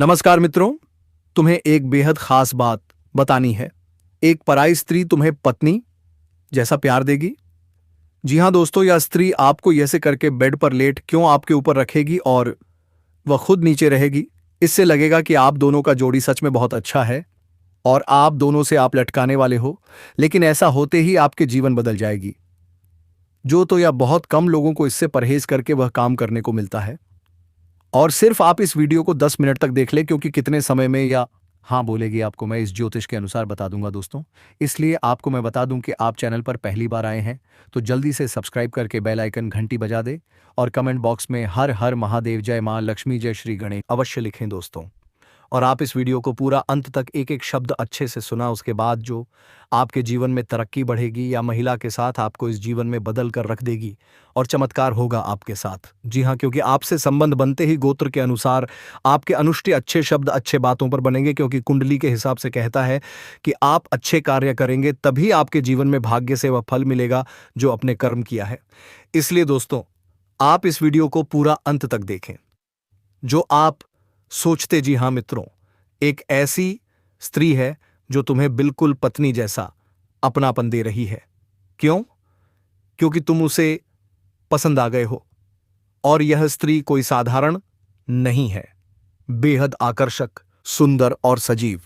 नमस्कार मित्रों, तुम्हें एक बेहद खास बात बतानी है। एक पराई स्त्री तुम्हें पत्नी जैसा प्यार देगी। जी हां दोस्तों, यह स्त्री आपको ऐसे करके बेड पर लेट क्यों आपके ऊपर रखेगी और वह खुद नीचे रहेगी। इससे लगेगा कि आप दोनों का जोड़ी सच में बहुत अच्छा है और आप दोनों से आप लटकाने वाले हो, लेकिन ऐसा होते ही आपके जीवन बदल जाएगी। जो तो या बहुत कम लोगों को इससे परहेज करके वह काम करने को मिलता है। और सिर्फ आप इस वीडियो को 10 मिनट तक देख लें, क्योंकि कितने समय में या हाँ बोलेगी आपको मैं इस ज्योतिष के अनुसार बता दूंगा दोस्तों। इसलिए आपको मैं बता दूं कि आप चैनल पर पहली बार आए हैं तो जल्दी से सब्सक्राइब करके बेल आइकन घंटी बजा दे और कमेंट बॉक्स में हर हर महादेव, जय मां लक्ष्मी, जय श्री गणेश अवश्य लिखें दोस्तों। और आप इस वीडियो को पूरा अंत तक एक एक शब्द अच्छे से सुना, उसके बाद जो आपके जीवन में तरक्की बढ़ेगी या महिला के साथ आपको इस जीवन में बदल कर रख देगी और चमत्कार होगा आपके साथ। जी हाँ, क्योंकि आपसे संबंध बनते ही गोत्र के अनुसार आपके अनुष्ठेय अच्छे शब्द अच्छे बातों पर बनेंगे, क्योंकि कुंडली के हिसाब से कहता है कि आप अच्छे कार्य करेंगे तभी आपके जीवन में भाग्य से वह फल मिलेगा जो अपने कर्म किया है। इसलिए दोस्तों, आप इस वीडियो को पूरा अंत तक देखें। जो आप सोचते, जी हां मित्रों, एक ऐसी स्त्री है जो तुम्हें बिल्कुल पत्नी जैसा अपनापन दे रही है। क्यों? क्योंकि तुम उसे पसंद आ गए हो और यह स्त्री कोई साधारण नहीं है, बेहद आकर्षक, सुंदर और सजीव।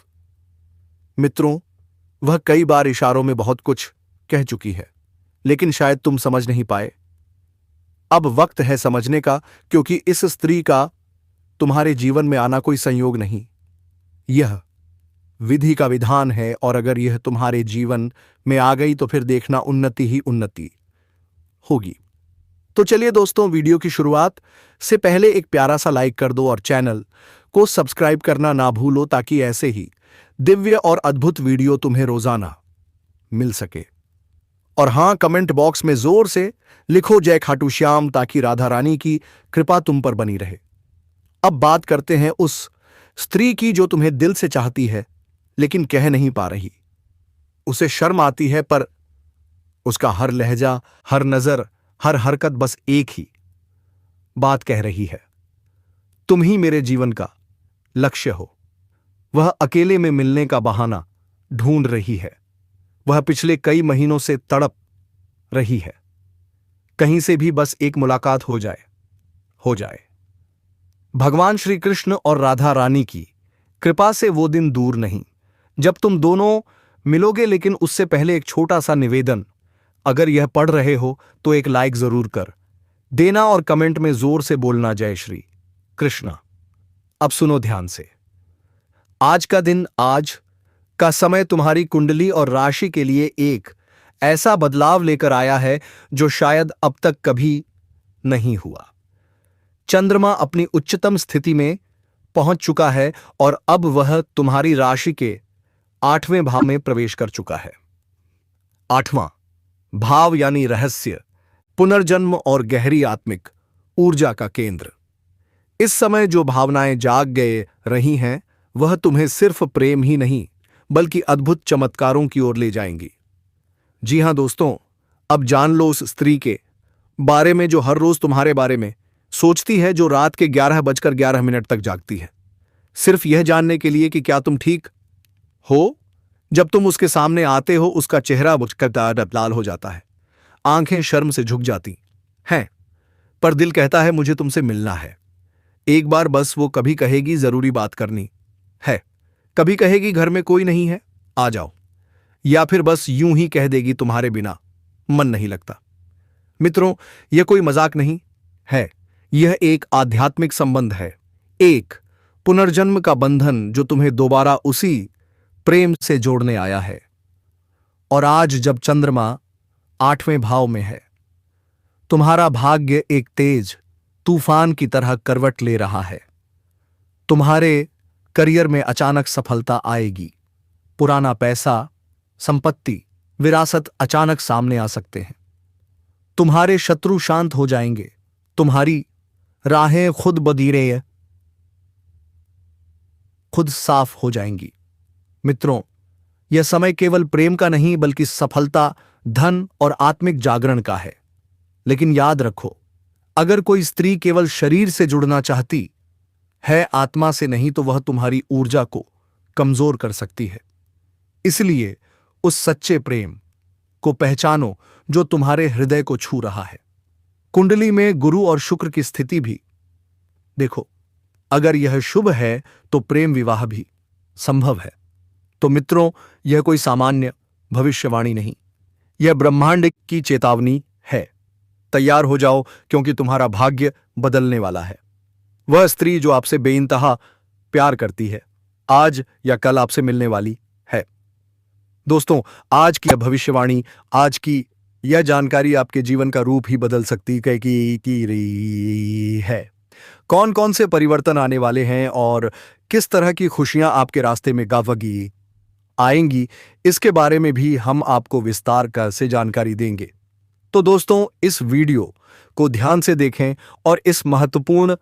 मित्रों, वह कई बार इशारों में बहुत कुछ कह चुकी है, लेकिन शायद तुम समझ नहीं पाए। अब वक्त है समझने का, क्योंकि इस स्त्री का तुम्हारे जीवन में आना कोई संयोग नहीं, यह विधि का विधान है। और अगर यह तुम्हारे जीवन में आ गई तो फिर देखना उन्नति ही उन्नति होगी। तो चलिए दोस्तों, वीडियो की शुरुआत से पहले एक प्यारा सा लाइक कर दो और चैनल को सब्सक्राइब करना ना भूलो, ताकि ऐसे ही दिव्य और अद्भुत वीडियो तुम्हें रोजाना मिल सके। और हां, कमेंट बॉक्स में जोर से लिखो जय खाटू श्याम, ताकि राधा रानी की कृपा तुम पर बनी रहे। अब बात करते हैं उस स्त्री की जो तुम्हें दिल से चाहती है लेकिन कह नहीं पा रही। उसे शर्म आती है, पर उसका हर लहजा, हर नजर, हर हरकत बस एक ही बात कह रही है, तुम ही मेरे जीवन का लक्ष्य हो। वह अकेले में मिलने का बहाना ढूंढ रही है। वह पिछले कई महीनों से तड़प रही है, कहीं से भी बस एक मुलाकात हो जाए। भगवान श्री कृष्ण और राधा रानी की कृपा से वो दिन दूर नहीं जब तुम दोनों मिलोगे। लेकिन उससे पहले एक छोटा सा निवेदन, अगर यह पढ़ रहे हो तो एक लाइक जरूर कर देना और कमेंट में जोर से बोलना जय श्री कृष्ण। अब सुनो ध्यान से। आज का दिन, आज का समय तुम्हारी कुंडली और राशि के लिए एक ऐसा बदलाव लेकर आया है जो शायद अब तक कभी नहीं हुआ। चंद्रमा अपनी उच्चतम स्थिति में पहुंच चुका है और अब वह तुम्हारी राशि के 8वें भाव में प्रवेश कर चुका है। 8वां भाव यानी रहस्य, पुनर्जन्म और गहरी आत्मिक ऊर्जा का केंद्र। इस समय जो भावनाएं जाग गए रही हैं, वह तुम्हें सिर्फ प्रेम ही नहीं बल्कि अद्भुत चमत्कारों की ओर ले जाएंगी। जी हां दोस्तों, अब जान लो उस स्त्री के बारे में जो हर रोज तुम्हारे बारे में सोचती है, जो रात के 11:11 तक जागती है, सिर्फ यह जानने के लिए कि क्या तुम ठीक हो। जब तुम उसके सामने आते हो, उसका चेहरा बुझकर लाल हो जाता है, आंखें शर्म से झुक जाती हैं, पर दिल कहता है मुझे तुमसे मिलना है। एक बार बस वो कभी कहेगी जरूरी बात करनी है, कभी कहेगी घर में कोई नहीं है आ जाओ, या फिर बस यूं ही कह देगी तुम्हारे बिना मन नहीं लगता। मित्रों, यह कोई मजाक नहीं है, यह एक आध्यात्मिक संबंध है, एक पुनर्जन्म का बंधन जो तुम्हें दोबारा उसी प्रेम से जोड़ने आया है। और आज जब चंद्रमा 8वें भाव में है, तुम्हारा भाग्य एक तेज तूफान की तरह करवट ले रहा है। तुम्हारे करियर में अचानक सफलता आएगी। पुराना पैसा, संपत्ति, विरासत अचानक सामने आ सकते हैं। तुम्हारे शत्रु शांत हो जाएंगे। तुम्हारी राहें खुद साफ हो जाएंगी। मित्रों, यह समय केवल प्रेम का नहीं बल्कि सफलता, धन और आत्मिक जागरण का है। लेकिन याद रखो, अगर कोई स्त्री केवल शरीर से जुड़ना चाहती है आत्मा से नहीं तो वह तुम्हारी ऊर्जा को कमजोर कर सकती है। इसलिए उस सच्चे प्रेम को पहचानो जो तुम्हारे हृदय को छू रहा है। कुंडली में गुरु और शुक्र की स्थिति भी देखो। अगर यह शुभ है तो प्रेम विवाह भी संभव है। तो मित्रों, यह कोई सामान्य भविष्यवाणी नहीं, यह ब्रह्मांड की चेतावनी है। तैयार हो जाओ, क्योंकि तुम्हारा भाग्य बदलने वाला है। वह स्त्री जो आपसे बेइंतहा प्यार करती है, आज या कल आपसे मिलने वाली है। दोस्तों, आज की यह भविष्यवाणी, आज की यह जानकारी आपके जीवन का रूप ही बदल सकती है। कौन कौन से परिवर्तन आने वाले हैं और किस तरह की खुशियां आपके रास्ते में गावगी आएंगी, इसके बारे में भी हम आपको विस्तार से जानकारी देंगे। तो दोस्तों, इस वीडियो को ध्यान से देखें और इस महत्वपूर्ण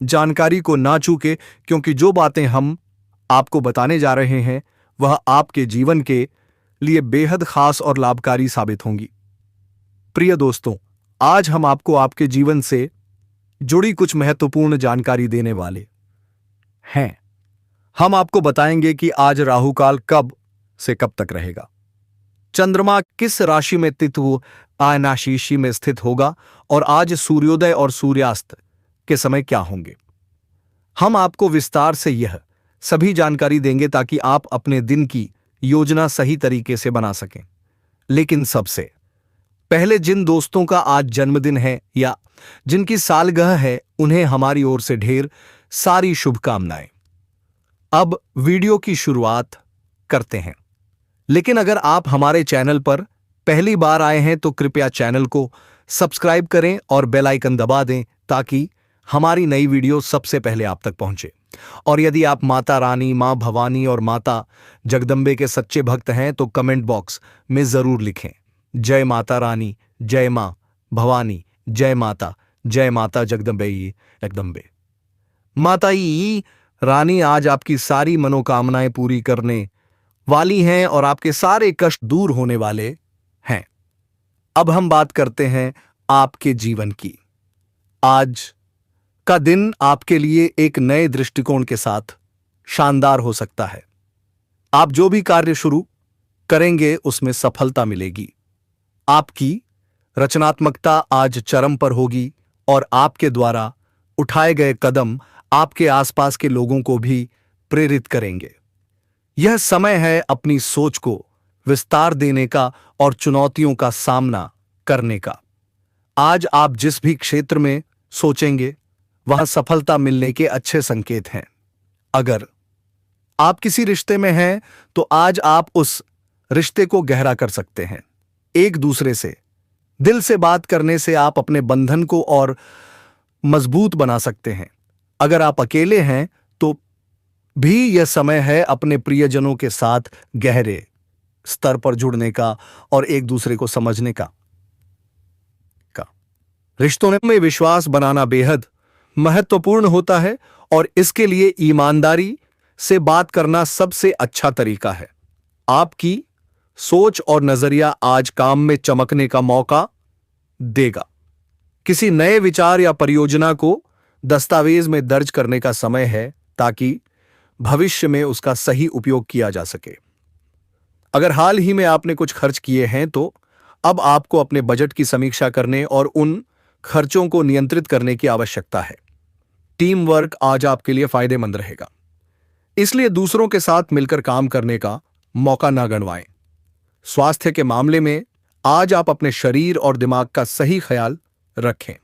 जानकारी को ना चूकें, क्योंकि जो बातें हम आपको बताने जा रहे हैं वह आपके जीवन के लिए बेहद खास और लाभकारी साबित होंगी। प्रिय दोस्तों, आज हम आपको आपके जीवन से जुड़ी कुछ महत्वपूर्ण जानकारी देने वाले हैं। हम आपको बताएंगे कि आज राहुकाल कब से कब तक रहेगा, चंद्रमा किस राशि में तिथि आयनाशीशी में स्थित होगा और आज सूर्योदय और सूर्यास्त के समय क्या होंगे। हम आपको विस्तार से यह सभी जानकारी देंगे ताकि आप अपने दिन की योजना सही तरीके से बना सकें। लेकिन सबसे पहले जिन दोस्तों का आज जन्मदिन है या जिनकी सालगिरह है, उन्हें हमारी ओर से ढेर सारी शुभकामनाएं। अब वीडियो की शुरुआत करते हैं। लेकिन अगर आप हमारे चैनल पर पहली बार आए हैं तो कृपया चैनल को सब्सक्राइब करें और बेल आइकन दबा दें ताकि हमारी नई वीडियो सबसे पहले आप तक पहुंचे। और यदि आप माता रानी, मां भवानी और माता जगदम्बे के सच्चे भक्त हैं तो कमेंट बॉक्स में जरूर लिखें, जय माता रानी, जय मां भवानी, जय माता जगदम्बे। माता ई रानी आज आपकी सारी मनोकामनाएं पूरी करने वाली हैं और आपके सारे कष्ट दूर होने वाले हैं। अब हम बात करते हैं आपके जीवन की। आज का दिन आपके लिए एक नए दृष्टिकोण के साथ शानदार हो सकता है। आप जो भी कार्य शुरू करेंगे उसमें सफलता मिलेगी। आपकी रचनात्मकता आज चरम पर होगी और आपके द्वारा उठाए गए कदम आपके आसपास के लोगों को भी प्रेरित करेंगे। यह समय है अपनी सोच को विस्तार देने का और चुनौतियों का सामना करने का। आज आप जिस भी क्षेत्र में सोचेंगे वहां सफलता मिलने के अच्छे संकेत हैं। अगर आप किसी रिश्ते में हैं तो आज आप उस रिश्ते को गहरा कर सकते हैं। एक दूसरे से दिल से बात करने से आप अपने बंधन को और मजबूत बना सकते हैं। अगर आप अकेले हैं तो भी यह समय है अपने प्रियजनों के साथ गहरे स्तर पर जुड़ने का और एक दूसरे को समझने का। रिश्तों में विश्वास बनाना बेहद महत्वपूर्ण होता है और इसके लिए ईमानदारी से बात करना सबसे अच्छा तरीका है। आपकी सोच और नजरिया आज काम में चमकने का मौका देगा। किसी नए विचार या परियोजना को दस्तावेज में दर्ज करने का समय है ताकि भविष्य में उसका सही उपयोग किया जा सके। अगर हाल ही में आपने कुछ खर्च किए हैं तो अब आपको अपने बजट की समीक्षा करने और उन खर्चों को नियंत्रित करने की आवश्यकता है। टीम वर्क आज आपके लिए फायदेमंद रहेगा, इसलिए दूसरों के साथ मिलकर काम करने का मौका न गंवाएं। स्वास्थ्य के मामले में आज आप अपने शरीर और दिमाग का सही ख्याल रखें।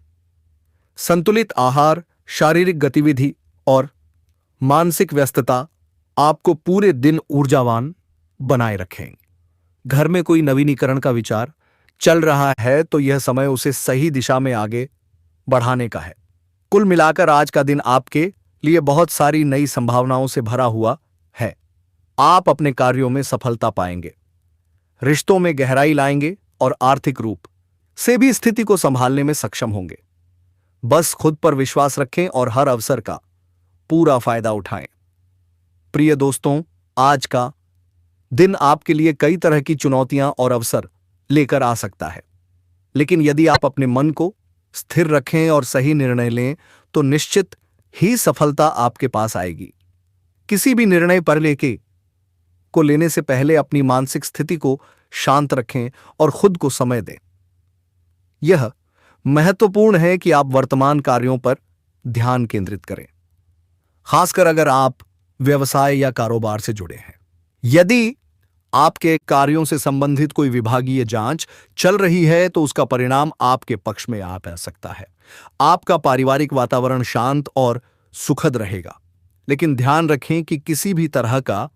संतुलित आहार, शारीरिक गतिविधि और मानसिक व्यस्तता आपको पूरे दिन ऊर्जावान बनाए रखें। घर में कोई नवीनीकरण का विचार चल रहा है तो यह समय उसे सही दिशा में आगे बढ़ाने का है। कुल मिलाकर आज का दिन आपके लिए बहुत सारी नई संभावनाओं से भरा हुआ है। आप अपने कार्यों में सफलता पाएंगे, रिश्तों में गहराई लाएंगे और आर्थिक रूप से भी स्थिति को संभालने में सक्षम होंगे। बस खुद पर विश्वास रखें और हर अवसर का पूरा फायदा उठाएं। प्रिय दोस्तों, आज का दिन आपके लिए कई तरह की चुनौतियां और अवसर लेकर आ सकता है, लेकिन यदि आप अपने मन को स्थिर रखें और सही निर्णय लें तो निश्चित ही सफलता आपके पास आएगी। किसी भी निर्णय पर लेने से पहले अपनी मानसिक स्थिति को शांत रखें और खुद को समय दें। यह महत्वपूर्ण है कि आप वर्तमान कार्यों पर ध्यान केंद्रित करें, खासकर अगर आप व्यवसाय या कारोबार से जुड़े हैं। यदि आपके कार्यों से संबंधित कोई विभागीय जांच चल रही है तो उसका परिणाम आपके पक्ष में आ सकता है। आपका पारिवारिक वातावरण शांत और सुखद रहेगा, लेकिन ध्यान रखें कि किसी भी तरह का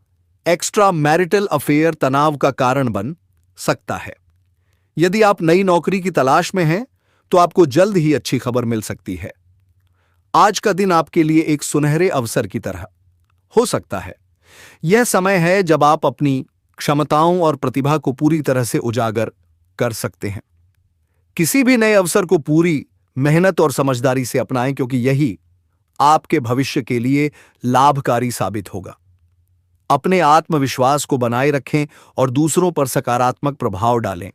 एक्स्ट्रा मैरिटल अफेयर तनाव का कारण बन सकता है। यदि आप नई नौकरी की तलाश में हैं तो आपको जल्द ही अच्छी खबर मिल सकती है। आज का दिन आपके लिए एक सुनहरे अवसर की तरह हो सकता है। यह समय है जब आप अपनी क्षमताओं और प्रतिभा को पूरी तरह से उजागर कर सकते हैं। किसी भी नए अवसर को पूरी मेहनत और समझदारी से अपनाएं, क्योंकि यही आपके भविष्य के लिए लाभकारी साबित होगा। अपने आत्मविश्वास को बनाए रखें और दूसरों पर सकारात्मक प्रभाव डालें।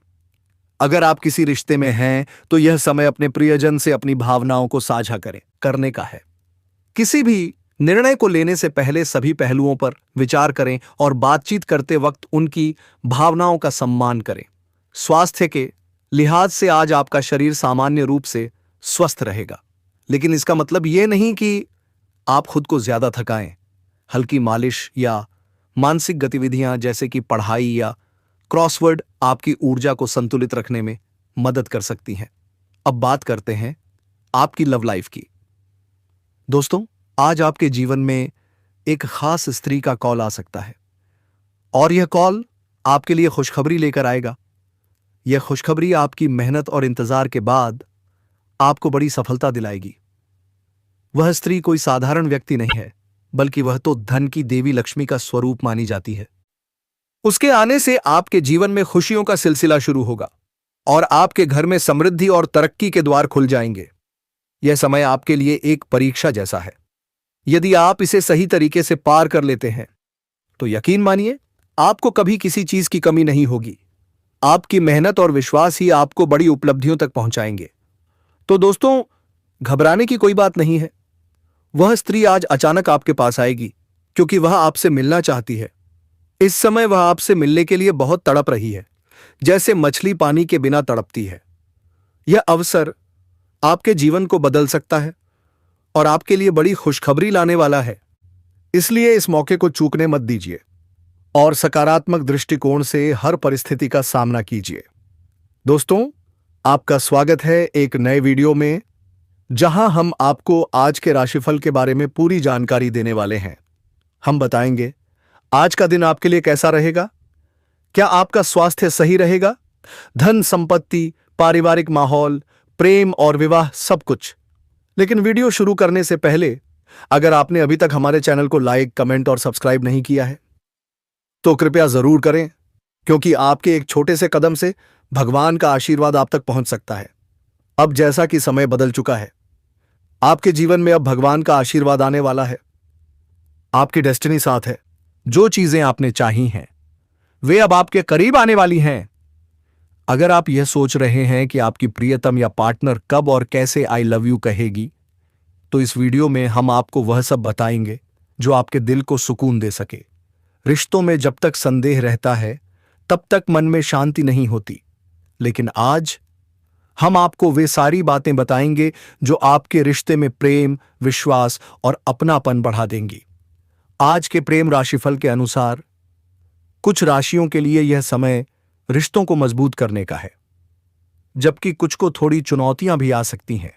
अगर आप किसी रिश्ते में हैं तो यह समय अपने प्रियजन से अपनी भावनाओं को साझा करने का है। किसी भी निर्णय को लेने से पहले सभी पहलुओं पर विचार करें और बातचीत करते वक्त उनकी भावनाओं का सम्मान करें। स्वास्थ्य के लिहाज से आज आपका शरीर सामान्य रूप से स्वस्थ रहेगा, लेकिन इसका मतलब यह नहीं कि आप खुद को ज्यादा थकाएं। हल्की मालिश या मानसिक गतिविधियां जैसे कि पढ़ाई या क्रॉसवर्ड आपकी ऊर्जा को संतुलित रखने में मदद कर सकती हैं। अब बात करते हैं आपकी लव लाइफ की। दोस्तों, आज आपके जीवन में एक खास स्त्री का कॉल आ सकता है और यह कॉल आपके लिए खुशखबरी लेकर आएगा। यह खुशखबरी आपकी मेहनत और इंतजार के बाद आपको बड़ी सफलता दिलाएगी। वह स्त्री कोई साधारण व्यक्ति नहीं है, बल्कि वह तो धन की देवी लक्ष्मी का स्वरूप मानी जाती है। उसके आने से आपके जीवन में खुशियों का सिलसिला शुरू होगा और आपके घर में समृद्धि और तरक्की के द्वार खुल जाएंगे। यह समय आपके लिए एक परीक्षा जैसा है। यदि आप इसे सही तरीके से पार कर लेते हैं तो यकीन मानिए आपको कभी किसी चीज की कमी नहीं होगी। आपकी मेहनत और विश्वास ही आपको बड़ी उपलब्धियों तक पहुंचाएंगे। तो दोस्तों, घबराने की कोई बात नहीं है। वह स्त्री आज अचानक आपके पास आएगी क्योंकि वह आपसे मिलना चाहती है। इस समय वह आपसे मिलने के लिए बहुत तड़प रही है, जैसे मछली पानी के बिना तड़पती है। यह अवसर आपके जीवन को बदल सकता है और आपके लिए बड़ी खुशखबरी लाने वाला है। इसलिए इस मौके को चूकने मत दीजिए और सकारात्मक दृष्टिकोण से हर परिस्थिति का सामना कीजिए। दोस्तों, आपका स्वागत है एक नए वीडियो में, जहां हम आपको आज के राशिफल के बारे में पूरी जानकारी देने वाले हैं। हम बताएंगे आज का दिन आपके लिए कैसा रहेगा, क्या आपका स्वास्थ्य सही रहेगा, धन संपत्ति, पारिवारिक माहौल, प्रेम और विवाह, सब कुछ। लेकिन वीडियो शुरू करने से पहले अगर आपने अभी तक हमारे चैनल को लाइक, कमेंट और सब्सक्राइब नहीं किया है तो कृपया जरूर करें, क्योंकि आपके एक छोटे से कदम से भगवान का आशीर्वाद आप तक पहुंच सकता है। अब जैसा कि समय बदल चुका है, आपके जीवन में अब भगवान का आशीर्वाद आने वाला है। आपकी डेस्टिनी साथ है। जो चीजें आपने चाही हैं वे अब आपके करीब आने वाली हैं। अगर आप यह सोच रहे हैं कि आपकी प्रियतम या पार्टनर कब और कैसे आई लव यू कहेगी, तो इस वीडियो में हम आपको वह सब बताएंगे जो आपके दिल को सुकून दे सके। रिश्तों में जब तक संदेह रहता है तब तक मन में शांति नहीं होती, लेकिन आज हम आपको वे सारी बातें बताएंगे जो आपके रिश्ते में प्रेम, विश्वास और अपनापन बढ़ा देंगी। आज के प्रेम राशिफल के अनुसार कुछ राशियों के लिए यह समय रिश्तों को मजबूत करने का है, जबकि कुछ को थोड़ी चुनौतियां भी आ सकती हैं।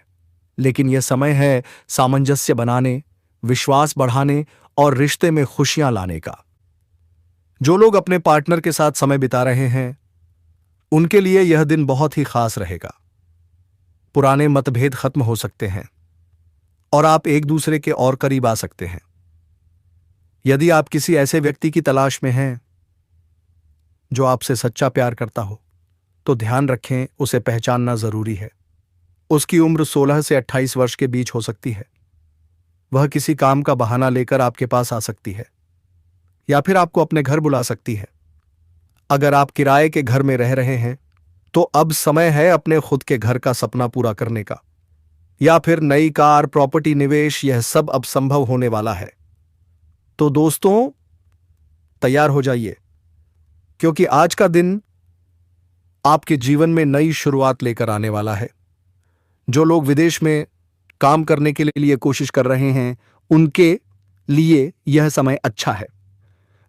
लेकिन यह समय है सामंजस्य बनाने, विश्वास बढ़ाने और रिश्ते में खुशियां लाने का। जो लोग अपने पार्टनर के साथ समय बिता रहे हैं उनके लिए यह दिन बहुत ही खास रहेगा। पुराने मतभेद खत्म हो सकते हैं और आप एक दूसरे के और करीब आ सकते हैं। यदि आप किसी ऐसे व्यक्ति की तलाश में हैं जो आपसे सच्चा प्यार करता हो, तो ध्यान रखें उसे पहचानना जरूरी है। उसकी उम्र 16 से 28 वर्ष के बीच हो सकती है। वह किसी काम का बहाना लेकर आपके पास आ सकती है या फिर आपको अपने घर बुला सकती है। अगर आप किराए के घर में रह रहे हैं तो अब समय है अपने खुद के घर का सपना पूरा करने का। या फिर नई कार, प्रॉपर्टी, निवेश, यह सब अब संभव होने वाला है। तो दोस्तों, तैयार हो जाइए, क्योंकि आज का दिन आपके जीवन में नई शुरुआत लेकर आने वाला है। जो लोग विदेश में काम करने के लिए कोशिश कर रहे हैं, उनके लिए यह समय अच्छा है।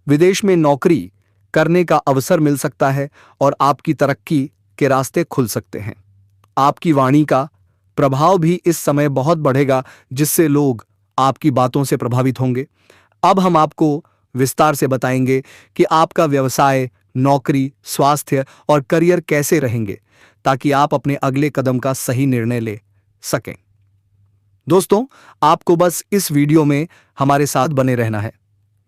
विदेश में नौकरी करने का अवसर मिल सकता है और आपकी तरक्की के रास्ते खुल सकते हैं। आपकी वाणी का प्रभाव भी इस समय बहुत बढ़ेगा, जिससे लोग आपकी बातों से प्रभावित होंगे। अब हम आपको विस्तार से बताएंगे कि आपका व्यवसाय, नौकरी, स्वास्थ्य और करियर कैसे रहेंगे, ताकि आप अपने अगले कदम का सही निर्णय ले सकें। दोस्तों, आपको बस इस वीडियो में हमारे साथ बने रहना है।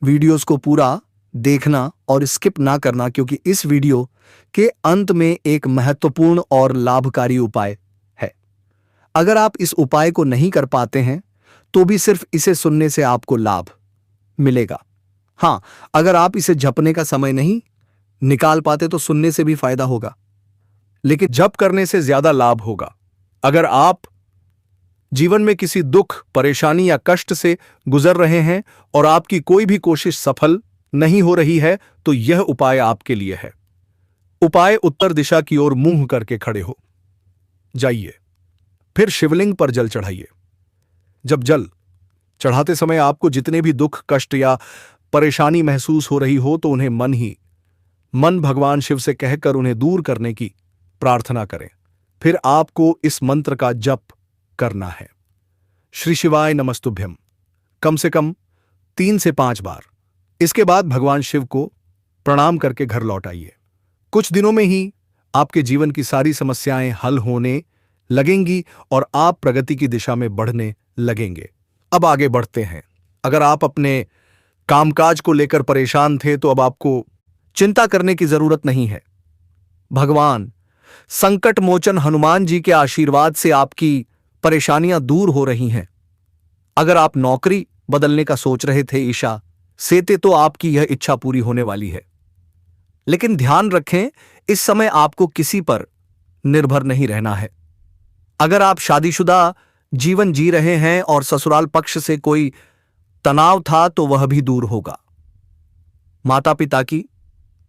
वीडियोस को पूरा देखना और स्किप ना करना, क्योंकि इस वीडियो के अंत में एक महत्वपूर्ण और लाभकारी उपाय है। अगर आप इस उपाय को नहीं कर पाते हैं, तो भी सिर्फ इसे सुनने से आपको लाभ मिलेगा। हां, अगर आप इसे जपने का समय नहीं निकाल पाते तो सुनने से भी फायदा होगा, लेकिन जप करने से ज्यादा लाभ होगा। अगर आप जीवन में किसी दुख, परेशानी या कष्ट से गुजर रहे हैं और आपकी कोई भी कोशिश सफल नहीं हो रही है, तो यह उपाय आपके लिए है। उपाय: उत्तर दिशा की ओर मुंह करके खड़े हो जाइए। फिर शिवलिंग पर जल चढ़ाइए। जब जल चढ़ाते समय आपको जितने भी दुख, कष्ट या परेशानी महसूस हो रही हो, तो उन्हें मन ही मन भगवान शिव से कहकर उन्हें दूर करने की प्रार्थना करें। फिर आपको इस मंत्र का जप करना है: श्री शिवाय नमस्तुभ्यम, कम से कम 3 से 5 बार। इसके बाद भगवान शिव को प्रणाम करके घर लौट आइए। कुछ दिनों में ही आपके जीवन की सारी समस्याएं हल होने लगेंगी और आप प्रगति की दिशा में बढ़ने लगेंगे। अब आगे बढ़ते हैं। अगर आप अपने कामकाज को लेकर परेशान थे, तो अब आपको चिंता करने की जरूरत नहीं है। भगवान संकट मोचन हनुमान जी के आशीर्वाद से आपकी परेशानियां दूर हो रही हैं। अगर आप नौकरी बदलने का सोच रहे थे ईशा सेते, तो आपकी यह इच्छा पूरी होने वाली है। लेकिन ध्यान रखें, इस समय आपको किसी पर निर्भर नहीं रहना है। अगर आप शादीशुदा जीवन जी रहे हैं और ससुराल पक्ष से कोई तनाव था, तो वह भी दूर होगा। माता पिता की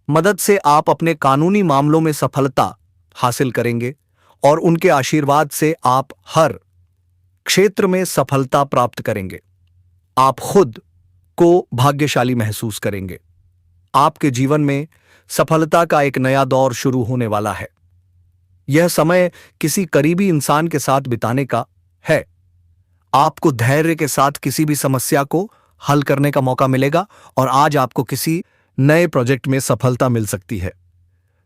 मदद से आप अपने कानूनी मामलों में सफलता हासिल करेंगे और उनके आशीर्वाद से आप हर क्षेत्र में सफलता प्राप्त करेंगे। आप खुद को भाग्यशाली महसूस करेंगे। आपके जीवन में सफलता का एक नया दौर शुरू होने वाला है। यह समय किसी करीबी इंसान के साथ बिताने का है। आपको धैर्य के साथ किसी भी समस्या को हल करने का मौका मिलेगा और आज आपको किसी नए प्रोजेक्ट में सफलता मिल सकती है।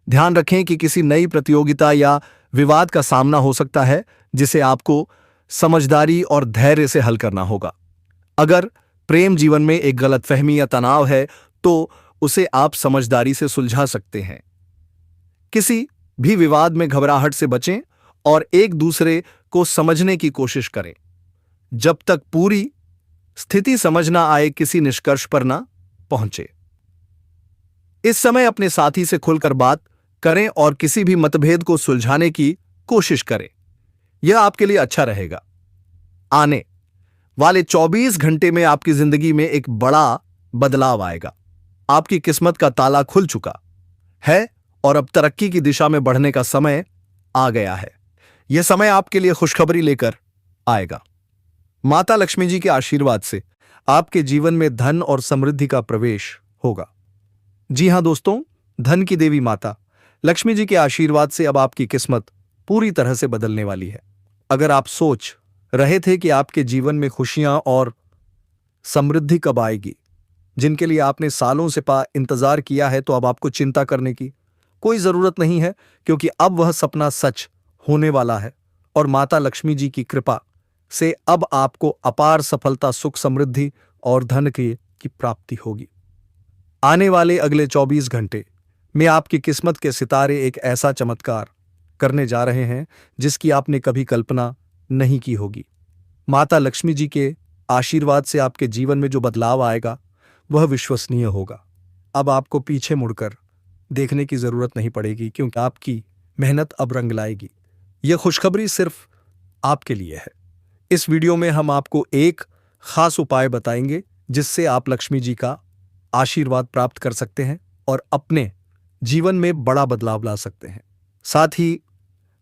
ध्यान रखें कि किसी नई प्रतियोगिता या विवाद का सामना हो सकता है, जिसे आपको समझदारी और धैर्य से हल करना होगा। अगर प्रेम जीवन में एक गलतफहमी या तनाव है, तो उसे आप समझदारी से सुलझा सकते हैं। किसी भी विवाद में घबराहट से बचें और एक दूसरे को समझने की कोशिश करें। जब तक पूरी स्थिति समझ ना आए, किसी निष्कर्ष पर ना पहुंचे। इस समय अपने साथी से खुलकर बात करें और किसी भी मतभेद को सुलझाने की कोशिश करें। यह आपके लिए अच्छा रहेगा। आने वाले 24 घंटे में आपकी जिंदगी में एक बड़ा बदलाव आएगा। आपकी किस्मत का ताला खुल चुका है और अब तरक्की की दिशा में बढ़ने का समय आ गया है। यह समय आपके लिए खुशखबरी लेकर आएगा। माता लक्ष्मी जी के आशीर्वाद से आपके जीवन में धन और समृद्धि का प्रवेश होगा। जी हां दोस्तों, धन की देवी माता लक्ष्मी जी के आशीर्वाद से अब आपकी किस्मत पूरी तरह से बदलने वाली है। अगर आप सोच रहे थे कि आपके जीवन में खुशियां और समृद्धि कब आएगी, जिनके लिए आपने सालों से इंतजार किया है, तो अब आपको चिंता करने की कोई जरूरत नहीं है, क्योंकि अब वह सपना सच होने वाला है और माता लक्ष्मी जी की कृपा से अब आपको अपार सफलता, सुख, समृद्धि और धन की प्राप्ति होगी। आने वाले अगले 24 घंटे में आपकी किस्मत के सितारे एक ऐसा चमत्कार करने जा रहे हैं जिसकी आपने कभी कल्पना नहीं की होगी। माता लक्ष्मी जी के आशीर्वाद से आपके जीवन में जो बदलाव आएगा वह विश्वसनीय होगा। अब आपको पीछे मुड़कर देखने की जरूरत नहीं पड़ेगी, क्योंकि आपकी मेहनत अब रंग लाएगी। यह खुशखबरी सिर्फ आपके लिए है। इस वीडियो में हम आपको एक खास उपाय बताएंगे जिससे आप लक्ष्मी जी का आशीर्वाद प्राप्त कर सकते हैं और अपने जीवन में बड़ा बदलाव ला सकते हैं। साथ ही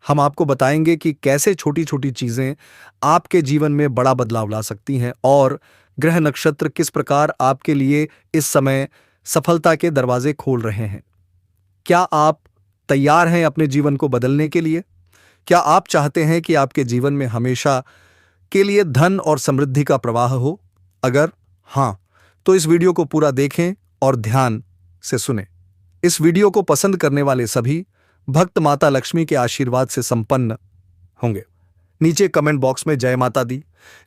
हम आपको बताएंगे कि कैसे छोटी छोटी चीजें आपके जीवन में बड़ा बदलाव ला सकती हैं और ग्रह नक्षत्र किस प्रकार आपके लिए इस समय सफलता के दरवाजे खोल रहे हैं। क्या आप तैयार हैं अपने जीवन को बदलने के लिए? क्या आप चाहते हैं कि आपके जीवन में हमेशा के लिए धन और समृद्धि का प्रवाह हो? अगर हां, तो इस वीडियो को पूरा देखें और ध्यान से सुनें। इस वीडियो को पसंद करने वाले सभी भक्त माता लक्ष्मी के आशीर्वाद से संपन्न होंगे। नीचे कमेंट बॉक्स में जय माता दी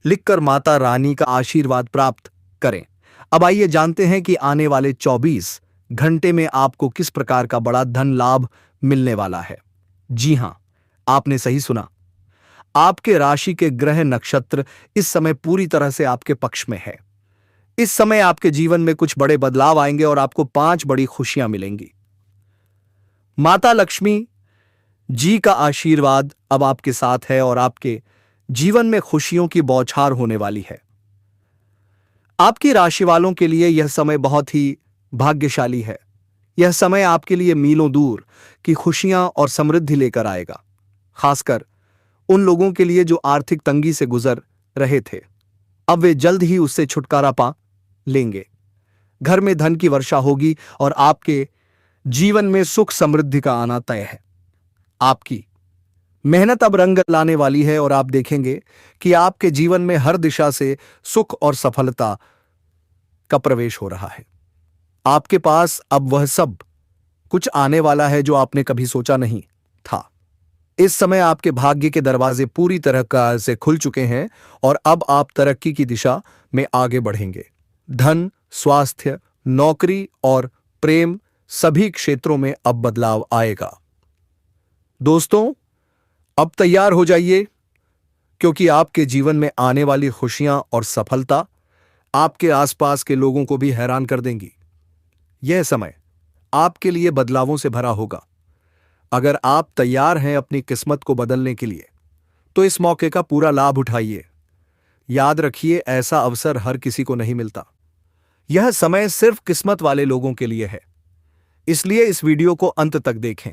लिखकर माता रानी का आशीर्वाद प्राप्त करें। अब आइए जानते हैं कि आने वाले 24 घंटे में आपको किस प्रकार का बड़ा धन लाभ मिलने वाला है। जी हां, आपने सही सुना। आपके राशि के ग्रह नक्षत्र इस समय पूरी तरह से आपके पक्ष में है। इस समय आपके जीवन में कुछ बड़े बदलाव आएंगे और आपको 5 बड़ी खुशियां मिलेंगी। माता लक्ष्मी जी का आशीर्वाद अब आपके साथ है और आपके जीवन में खुशियों की बौछार होने वाली है। आपकी राशि वालों के लिए यह समय बहुत ही भाग्यशाली है। यह समय आपके लिए मीलों दूर की खुशियां और समृद्धि लेकर आएगा, खासकर उन लोगों के लिए जो आर्थिक तंगी से गुजर रहे थे। अब वे जल्द ही उससे छुटकारा पा लेंगे। घर में धन की वर्षा होगी और आपके जीवन में सुख समृद्धि का आना तय है। आपकी मेहनत अब रंग लाने वाली है और आप देखेंगे कि आपके जीवन में हर दिशा से सुख और सफलता का प्रवेश हो रहा है। आपके पास अब वह सब कुछ आने वाला है जो आपने कभी सोचा नहीं था। इस समय आपके भाग्य के दरवाजे पूरी तरह से खुल चुके हैं और अब आप तरक्की की दिशा में आगे बढ़ेंगे। धन, स्वास्थ्य, नौकरी और प्रेम सभी क्षेत्रों में अब बदलाव आएगा। दोस्तों, अब तैयार हो जाइए क्योंकि आपके जीवन में आने वाली खुशियां और सफलता आपके आसपास के लोगों को भी हैरान कर देंगी। यह समय आपके लिए बदलावों से भरा होगा। अगर आप तैयार हैं अपनी किस्मत को बदलने के लिए, तो इस मौके का पूरा लाभ उठाइए। याद रखिए, ऐसा अवसर हर किसी को नहीं मिलता। यह समय सिर्फ किस्मत वाले लोगों के लिए है। इसलिए इस वीडियो को अंत तक देखें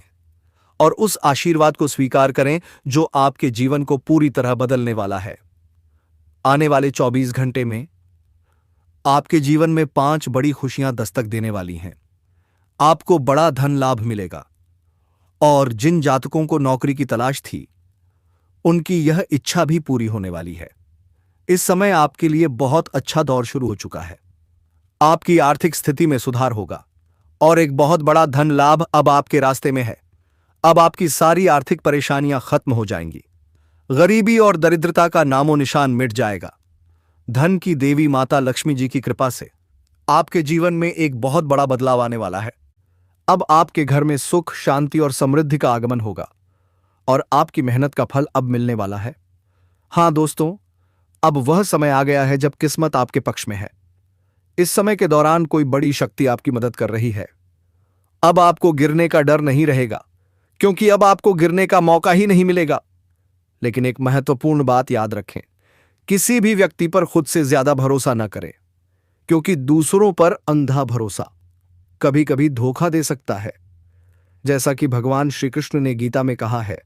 और उस आशीर्वाद को स्वीकार करें जो आपके जीवन को पूरी तरह बदलने वाला है। आने वाले 24 घंटे में आपके जीवन में 5 बड़ी खुशियां दस्तक देने वाली हैं। आपको बड़ा धन लाभ मिलेगा और जिन जातकों को नौकरी की तलाश थी, उनकी यह इच्छा भी पूरी होने वाली है। इस समय आपके लिए बहुत अच्छा दौर शुरू हो चुका है। आपकी आर्थिक स्थिति में सुधार होगा और एक बहुत बड़ा धन लाभ अब आपके रास्ते में है। अब आपकी सारी आर्थिक परेशानियां खत्म हो जाएंगी। गरीबी और दरिद्रता का नामो निशान मिट जाएगा। धन की देवी माता लक्ष्मी जी की कृपा से आपके जीवन में एक बहुत बड़ा बदलाव आने वाला है। अब आपके घर में सुख, शांति और समृद्धि का आगमन होगा और आपकी मेहनत का फल अब मिलने वाला है। हां दोस्तों, अब वह समय आ गया है जब किस्मत आपके पक्ष में है। इस समय के दौरान कोई बड़ी शक्ति आपकी मदद कर रही है। अब आपको गिरने का डर नहीं रहेगा क्योंकि अब आपको गिरने का मौका ही नहीं मिलेगा। लेकिन एक महत्वपूर्ण बात याद रखें, किसी भी व्यक्ति पर खुद से ज्यादा भरोसा न करें क्योंकि दूसरों पर अंधा भरोसा कभी कभी धोखा दे सकता है। जैसा कि भगवान श्री कृष्ण ने गीता में कहा है,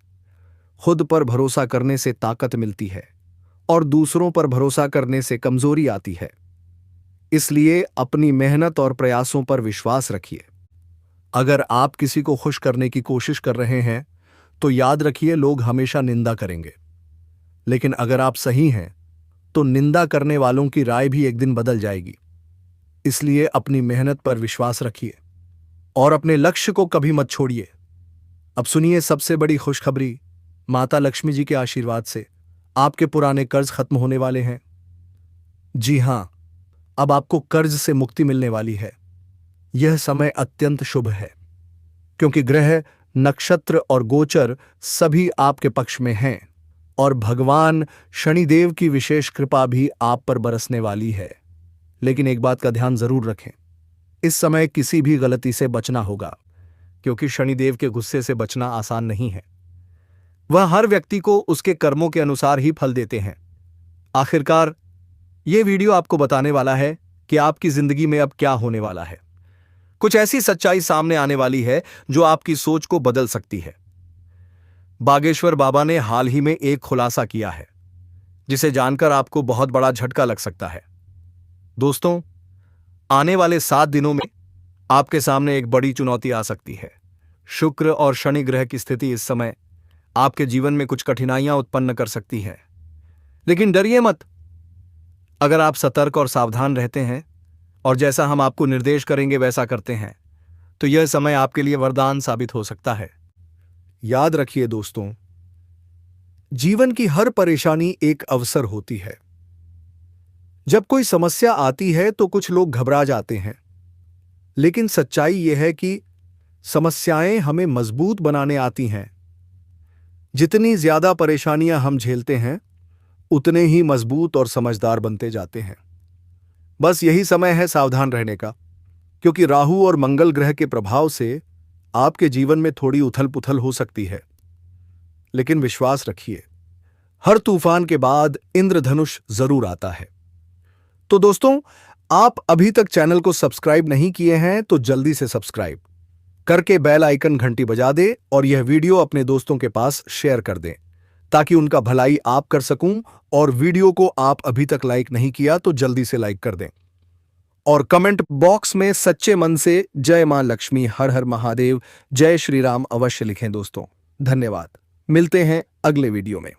खुद पर भरोसा करने से ताकत मिलती है और दूसरों पर भरोसा करने से कमजोरी आती है। इसलिए अपनी मेहनत और प्रयासों पर विश्वास रखिए। अगर आप किसी को खुश करने की कोशिश कर रहे हैं तो याद रखिए, लोग हमेशा निंदा करेंगे। लेकिन अगर आप सही हैं तो निंदा करने वालों की राय भी एक दिन बदल जाएगी। इसलिए अपनी मेहनत पर विश्वास रखिए और अपने लक्ष्य को कभी मत छोड़िए। अब सुनिए सबसे बड़ी खुशखबरी। माता लक्ष्मी जी के आशीर्वाद से आपके पुराने कर्ज खत्म होने वाले हैं। जी हां, अब आपको कर्ज से मुक्ति मिलने वाली है। यह समय अत्यंत शुभ है क्योंकि ग्रह, नक्षत्र और गोचर सभी आपके पक्ष में हैं और भगवान शनिदेव की विशेष कृपा भी आप पर बरसने वाली है। लेकिन एक बात का ध्यान जरूर रखें, इस समय किसी भी गलती से बचना होगा क्योंकि शनिदेव के गुस्से से बचना आसान नहीं है। वह हर व्यक्ति को उसके कर्मों के अनुसार ही फल देते हैं। आखिरकार ये वीडियो आपको बताने वाला है कि आपकी जिंदगी में अब क्या होने वाला है। कुछ ऐसी सच्चाई सामने आने वाली है जो आपकी सोच को बदल सकती है। बागेश्वर बाबा ने हाल ही में एक खुलासा किया है जिसे जानकर आपको बहुत बड़ा झटका लग सकता है। दोस्तों, आने वाले 7 दिनों में आपके सामने एक बड़ी चुनौती आ सकती है। शुक्र और शनि ग्रह की स्थिति इस समय आपके जीवन में कुछ कठिनाइयां उत्पन्न कर सकती है, लेकिन डरिए मत। अगर आप सतर्क और सावधान रहते हैं और जैसा हम आपको निर्देश करेंगे वैसा करते हैं तो यह समय आपके लिए वरदान साबित हो सकता है। याद रखिए दोस्तों, जीवन की हर परेशानी एक अवसर होती है। जब कोई समस्या आती है तो कुछ लोग घबरा जाते हैं, लेकिन सच्चाई यह है कि समस्याएं हमें मजबूत बनाने आती हैं। जितनी ज्यादा परेशानियां हम झेलते हैं उतने ही मजबूत और समझदार बनते जाते हैं। बस यही समय है सावधान रहने का, क्योंकि राहु और मंगल ग्रह के प्रभाव से आपके जीवन में थोड़ी उथल पुथल हो सकती है। लेकिन विश्वास रखिए, हर तूफान के बाद इंद्रधनुष जरूर आता है। तो दोस्तों, आप अभी तक चैनल को सब्सक्राइब नहीं किए हैं तो जल्दी से सब्सक्राइब करके बेल आइकन घंटी बजा दे और यह वीडियो अपने दोस्तों के पास शेयर कर दें ताकि उनका भलाई आप कर सकूं। और वीडियो को आप अभी तक लाइक नहीं किया तो जल्दी से लाइक कर दें और कमेंट बॉक्स में सच्चे मन से जय मां लक्ष्मी, हर हर महादेव, जय श्री राम अवश्य लिखें। दोस्तों धन्यवाद, मिलते हैं अगले वीडियो में।